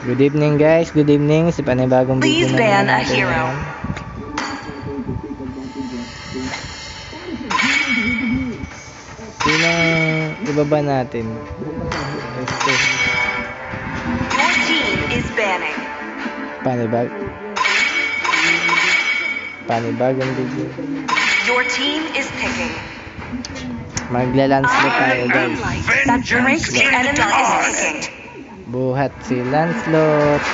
Good evening guys, good evening sa panibagong video na natin ngayon. Sinong ibaba natin? Your team is banning. Panibagong video. Your team is picking. Magla-landslot tayo guys. That breaks the enemy is picking. Buhat si Lancelot.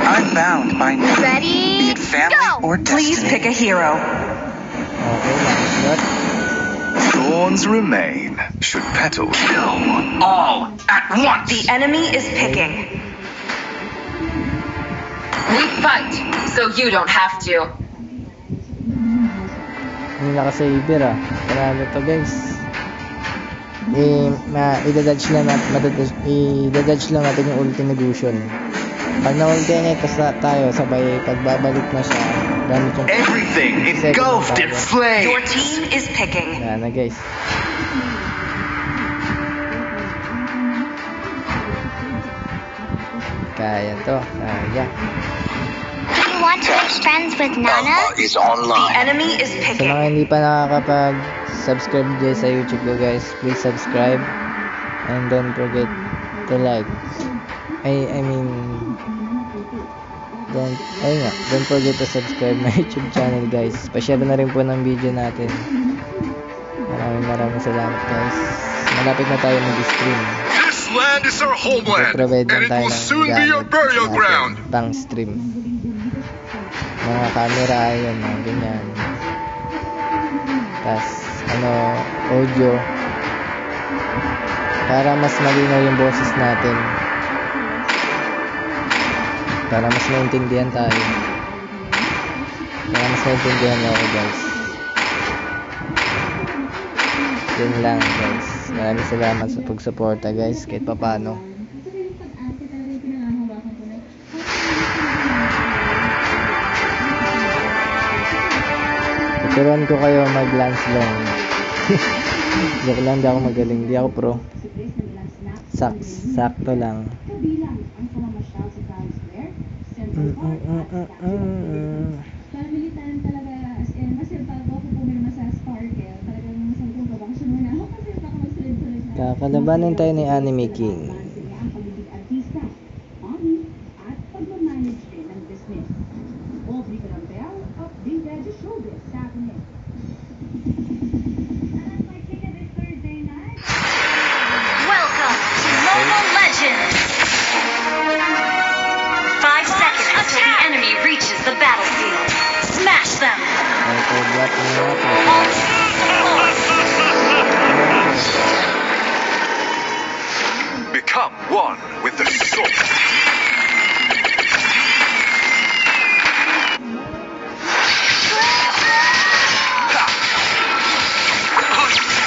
I'm bound by no Ready? be it family Go! or destiny. Please pick a hero. Okay, Lancelot. Thorns remain. Should petals kill all at once? The enemy is picking. We fight, so you don't have to. Hindi naka-saber ah. Panalo to guys. I-dodge lang natin yung ulti ni Gusion. Pag na-ulti niya, tayo sabay pagbabalik na siya gamit yung everything engulfed in flame. Your team is picking. Yan na guys. Kaya to. Kaya. Do you want to make friends with Nana? Is The online. enemy is Sa mga picking. hindi pa nakakapag-subscribe dyan sa YouTube ko guys, please subscribe and don't forget to like. Don't forget to subscribe my YouTube channel guys. Pa-share na rin po ng video natin. Maraming salamat guys. Malapit na tayo mag-stream. This land is our homeland, Provide and lang it tayo will ng soon be your burial ground. Pang stream. Mga camera, ayun, mga ganyan. Tas, audio. Para mas malinaw yung boses natin. Para mas maintindihan tayo. Para mas maintindihan niyo ako guys. Yun lang guys. Maraming salamat sa pagsuporta guys. Kahit pa paano. Tuturuan ko kayo mag-lance long. Joke lang, di ako magaling. Di ako pro. Sakto lang. Kakalabanin tayo ni Anime King. Welcome to Mobile Legends. 5 seconds until the enemy reaches the battlefield. Smash them. Become one with the sword.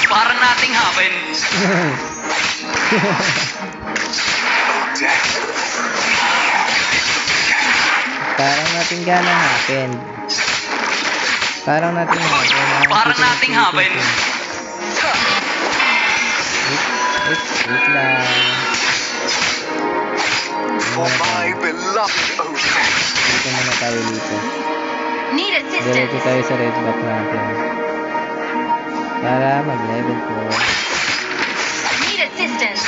Para nating hapin. Parang natin ganang happen. Parang natin happen. Para nating hapin. Wait lang. For my beloved ocean. Dito muna tayo dito. Need Diretso assistance. tayo sa red buff natin. Para mag-level 4. Need assistance.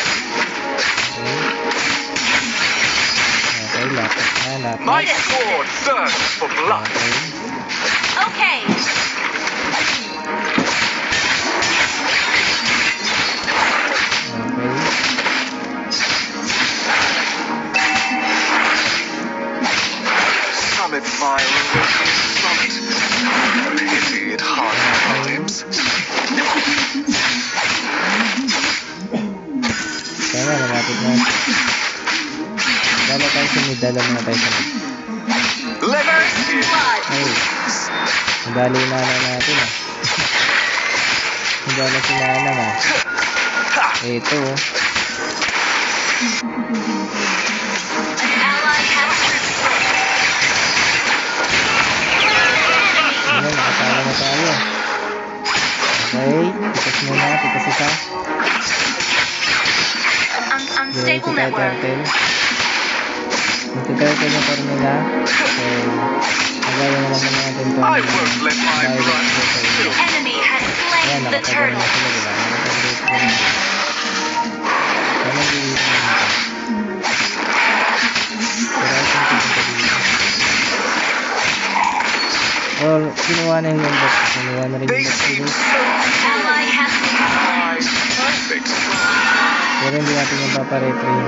Okay, lapit na. My sword thirsts for blood. Okay. Okay. Some admire a raging summit. Pity it hard times. Sana, malapit na. Dala tayo sa mid. Dala muna tayo sa mid. Let's Ay. Nadali na natin ah. Nadala si Nanang ah. Ito oh. An ally has Ayan, nakatala na tayo. Okay, pitas muna, pitas isa. Unstable si network. Turtle. Nagtiturtle yung core nila. So, nagaya na lang natin ito. I won't let my blood spill. Enemy has Ayan, slain the nakatagal turtle. na sila, diba? Nakatagal na sila. Sana hindi natin. Pero I think ito dito. Or, kinuha na yung box. Kinuha na rin They yung box. seem so Ally has been perfect. Pero hindi natin yung paparetrain.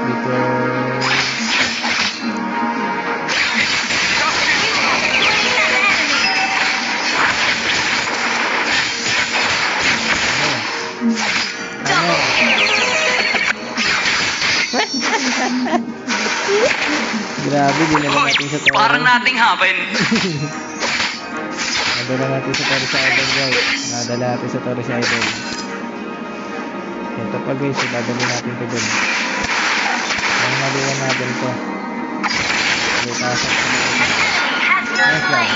Because... Ano? Grabe, dinala Uy, natin sa toro. parang nating happen. Nadala natin sa toro sa idol, guys. Nadala natin sa toro sa idol. Ito pa, guys. Dadali natin ito dun. Ang maliwan natin ito. Okay, pasok sa mga. Nice lang.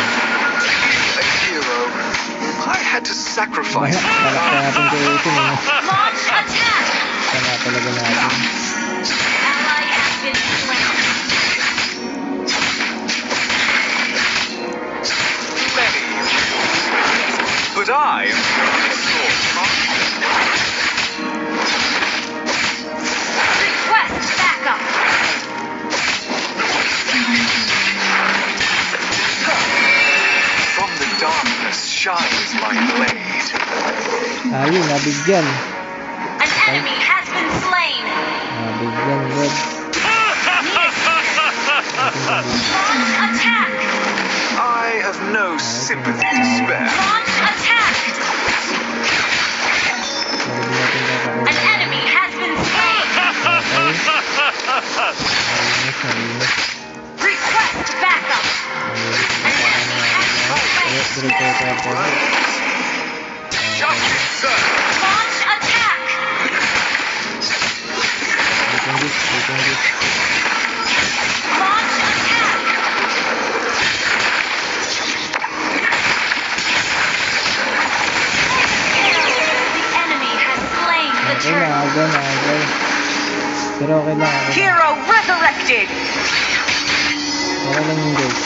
A hero. I had to sacrifice. Talakta natin kay Aisin, eh. Launch attack. Sana talaga natin. Ally has been slain. Many. But I am Request backup. from the darkness shines my blade. Ayun, nabigyan. An enemy has been slain. Nabigyan, God. Launch attack. I have no sympathy to spare. Launch attack. Pero di natin kakakuha. An enemy has been slain. Okay. Nalinis, nalinis. Request backup. An enemy has been Ayun, slain. diretso ito. Justice, sir. Launch attack. Waiting this, waiting this. Launch attack. The enemy has slain the Okay na, turtle. agad na, agad. Pero okay lang, okay lang. Hero resurrected. Okay lang yung guys.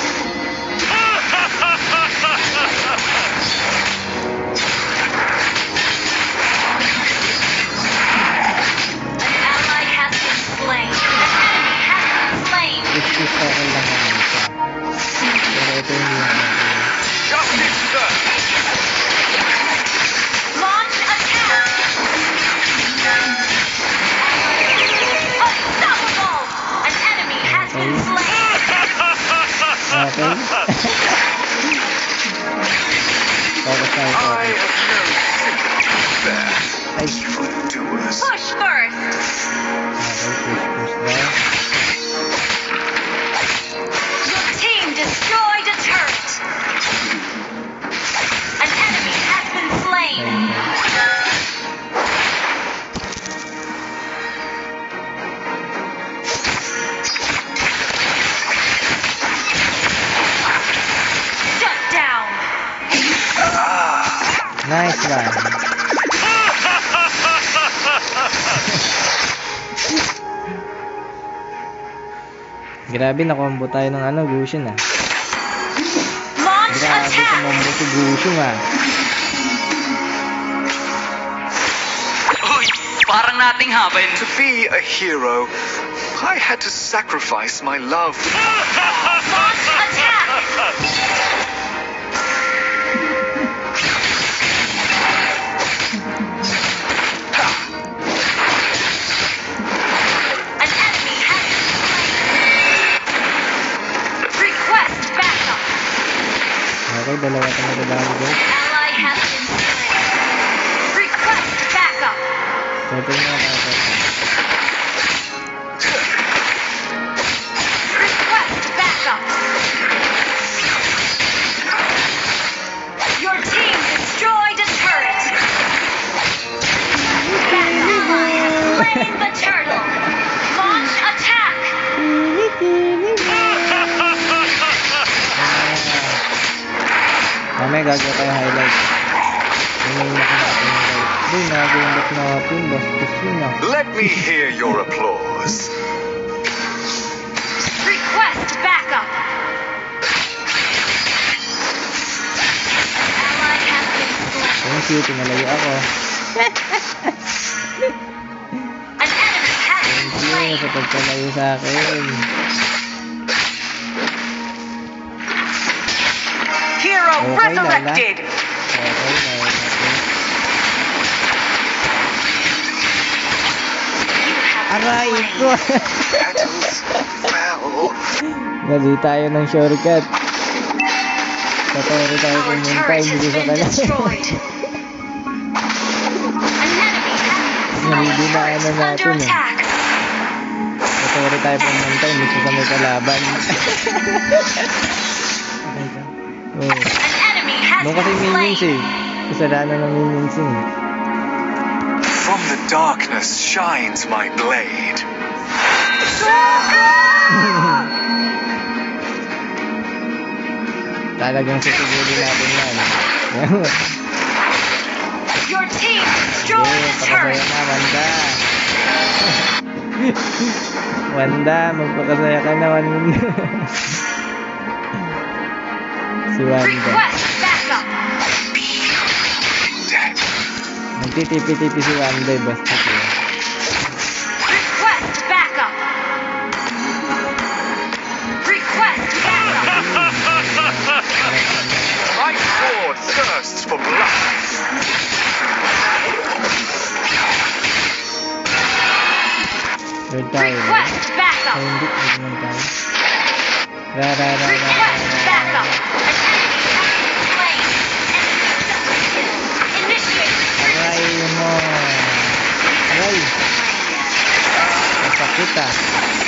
An ally has been slain. An enemy has been slain. This okay lang naman siya. Pero ito hindi na okay. Justice, sir. Launch attack. Unstoppable. An enemy has been slain. Okay? Focus tayo, I focus. have no sympathy to spare. Ay, Evildoers. Push first. okay, push daw. Your team destroyed a turret. An enemy has been slain. Shut down. Nice one. Grabe, nakombo tayo ng ano, Gusion ah. Launch Grabe, attack. kumombo si Gusion ah. Uy, parang nating happen. To be a hero, I had to sacrifice my love. Launch attack. An enemy has been slain. Request backup. Okay, dalawa ka na dalawa guys. Ally has been slain. Request backup. Turtle na ako. Request backup. Your team destroyed a turret. That ally has slain the turtle. Launch attack. Mamaya gagawa tayo highlight. Yun yung nakita ko yung guys. Uy, nagundot natin. Bastos yun ah. Let me hear your applause. Request backup. Ally has been slain. Thank you, tinalayo ako. An enemy has been Thank you slain. sa pagkalayo sa akin. Hero Okay, resurrected! Okay, aray ko. Petals fell. Mali tayo ng shortcut. Tatawari tayo Our pumunta, turret hindi has sa been kanan. destroyed. An enemy has been Hindi slain. na Turret ano is under natin eh. attack. Tatawari tayo pumunta, hindi sa may kalaban. Oh. An enemy has Doon kasi been minions slain. eh. Kasalanan ng minions eh. From the darkness shines my blade. Talagang susugurin natin yan. Your team destroyed Okay, the pakasaya turret. na, Wanda. Wanda, magpakasaya ka na, Wanda. Si Wanda. Request backup. Dead. Nagtitipi-tipi si Wanda, basta siya. Request backup. Request backup. My sword thirsts for blood. Third tayo. Request backup. Ay, hindi. Hindi naman tayo. Ra. Request backup. An enemy has been slain. Initiate retreat. Aray mo. Aray. Masakit ah.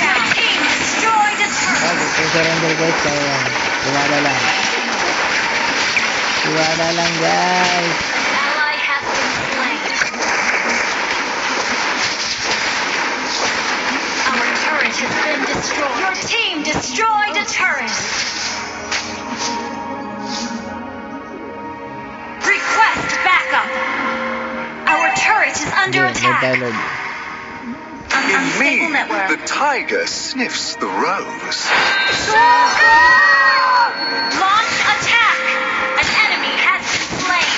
Your team destroyed a turret. Ay, kung surrender guys, kaya yan. Tiwala lang. Tiwala lang guys. Ally has been slain. Our turret has been destroyed. Your team destroyed a turret. Request backup. Our turret is under Hindi, attack. nag-dialogue. In me, Unstable network. the tiger sniffs the rose. Launch attack. An enemy has been slain.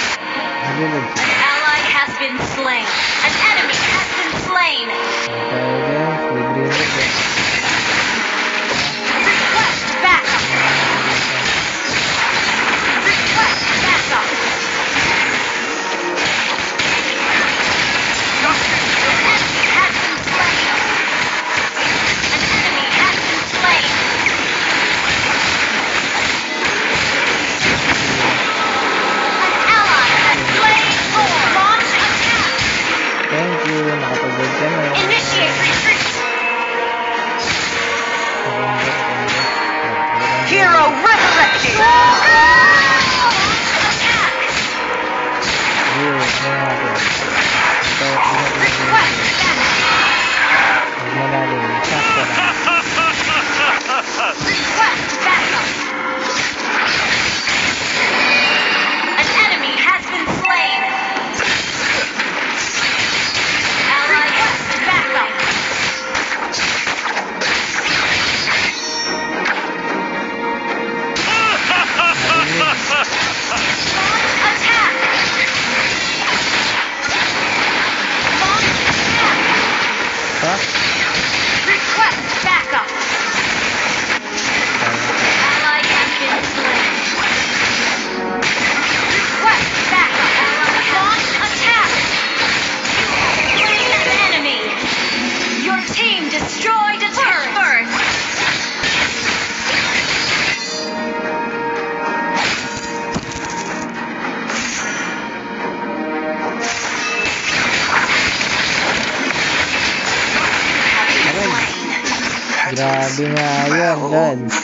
Nag-dialogue An siya. ally has been slain. An enemy has been slain. Tayo guys, free grenade eh. Request backup. Request backup. An enemy has been slain. An enemy has been slain. An ally has slain four. Launch attack. Thank you, nakapag-guide ka na. Initiate retreat. Hero resurrected! Launch attack. Yes, na natin. Ito, Request backup. malalim. Sakto lang. Request backup. An enemy has been slain. Ally request backup. Launch attack. Launch attack. Ha? Request backup. Ally has been slain. Request backup. Launch attack. Slain an enemy. Your team destroyed a turret. Grabe nga yun, Lods.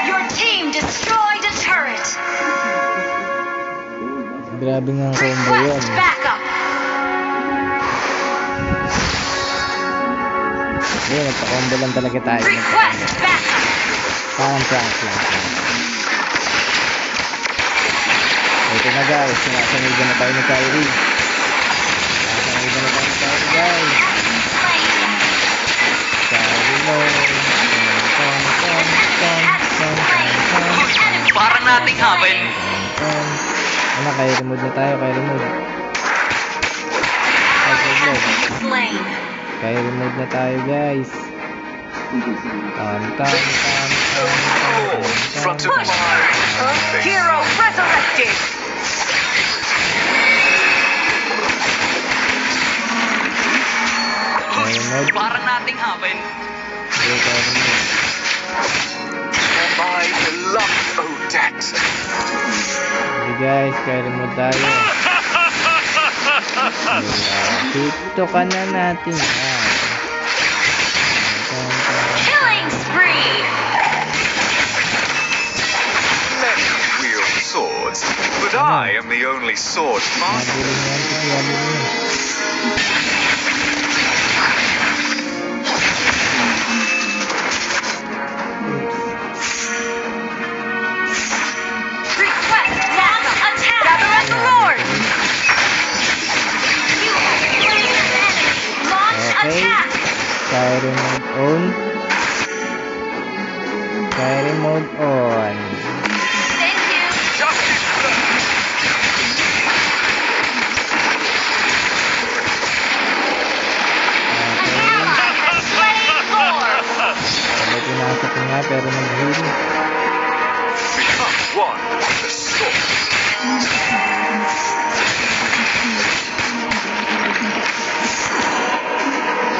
Your team destroyed a turret. Grabe nga ang combo yun. Request backup. Hindi, nagpa-combo lang talaga tayo. Request backup. Parang prank lang. Ito na guys, sinasaniban na tayo ni Kyrie. Sinasaniban na tayo ni Kyrie guys. Kyrie mode. Parang nating happen. Ano, Kyrie mode na tayo, Kyrie mode. Slain. Kyrie mode na tayo guys. Front of my perfect. Hero resurrected. Kyrie mode. Parang nating happen. Okay, Kyrie mode. For my beloved Odette. Okay guys, Kyrie mode tayo. Dito ka na natin yan. Killing spree. Many wield swords, but I am the only sword master. Nabulin yan, nabulin yan. Request launch attack. Gather at the Lord. You have slain an enemy. Launch Okay. attack. Kyrie mode on. Kyrie mode on. Thank you. Justice served. An ally has slain Lord. Sabay pinasok ko nga pero nag-heal. Become one with the sword.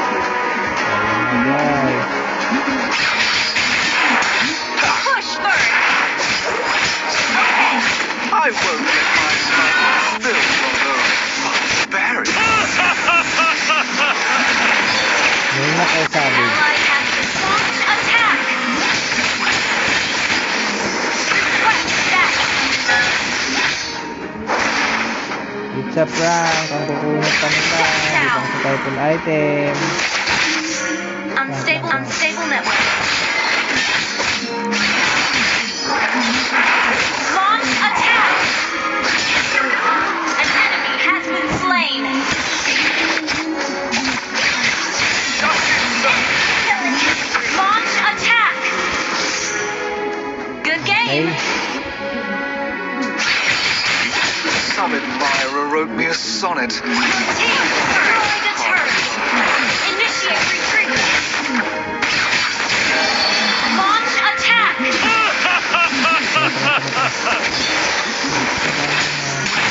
Ayun na guys. Push first. Okay. I won't let my blood spill on those barbarians. Ngayon na kayo sabi. Ally has been launch attack. Request that. It's a prank. Ang kukunot pa nila. Di pang sa title item. Unstable network. Launch attack. An enemy has been slain. Justice served. Launch attack. Good Okay. game. Some admirer wrote me a sonnet. Team destroy the turret. Initiate retreat. Launch attack.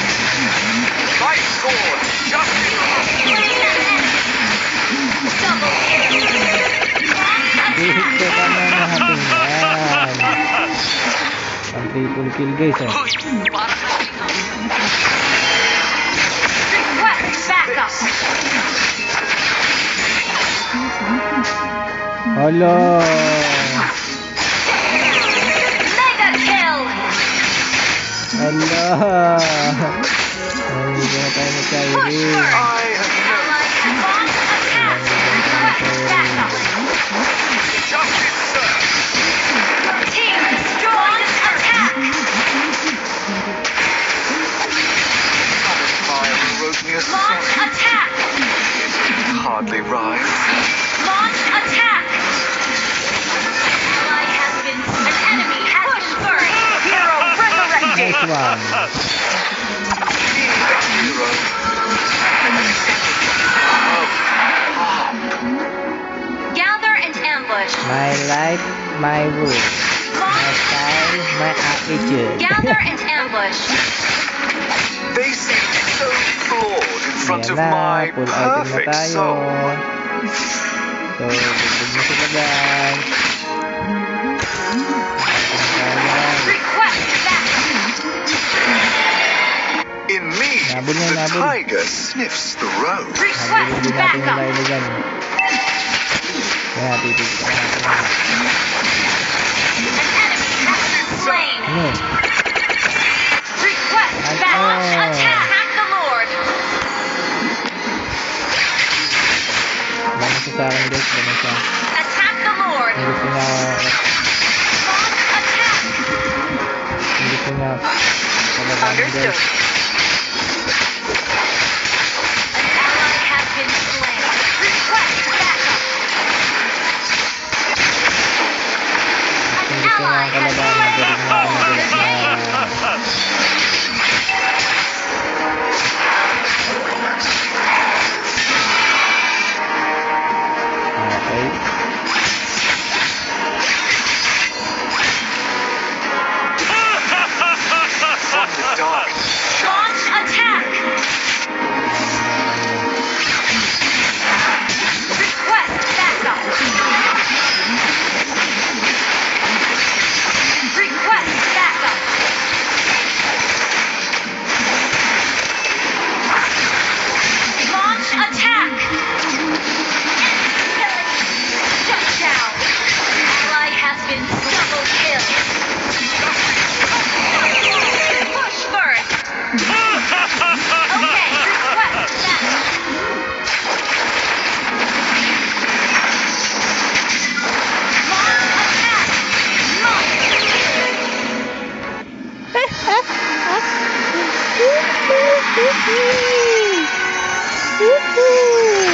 My sword, justice. Slain an enemy. Double kill. Launch Dito attack. ka na natin yan. Ang triple kill guys eh. Parang nating happen. Request backup. Hello. Mega kill. Hello. Nandito na tayo ni Push Kyrie. first. I have known Ally has launched attack. Request backup. justice served. Team destroy the attack. Some admirer wrote me a Launch sonnet. attack. Hardly rhymes. Launch attack. Ally has been. An enemy has been first. Hero resurrected. Nice one. Being a hero. Gather and ambush. My life, my rules. My Launch style, my attitude. Gather and ambush. They seem so flawed in front Ayan of na, my full item na perfect tayo. soul. So, bugbog mo sila guys. Request backup. In me, Nabul na, the nabul. tiger sniffs the road. Habulin Request din natin yung backup. lailagan. Kaya titigil ka natin. An enemy has been slain. Ano? Request Ano? balance attack. Attack the Lord. Bama siya sa akin guys. Bama siya. Attack the Lord. Kung gusto niya, Launch attack. kung gusto niya Talagang Understood. guys. An ally has been slain. Request backup. An Kung gusto ally nyo ang has kalaban, been magaling na okay. From the dark. Launch attack. Request backup. Request backup. Launch attack. Shut down. Ally has been double killed. Push first. Okay, request backup. Launch attack.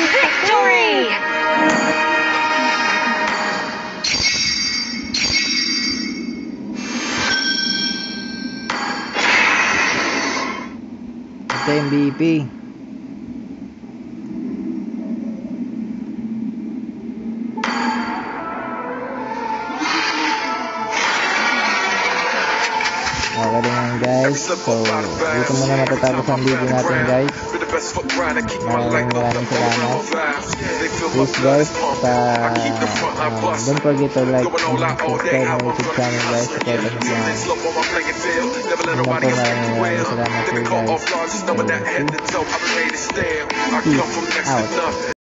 Victory! Ito MVP. Okay din yan guys. So, dito muna matatapos ang video natin guys. Maraming salamat. Please guys, don't forget to like and subscribe my YouTube channel guys. Support us lang. Naman po maraming salamat po guys. So, peace out.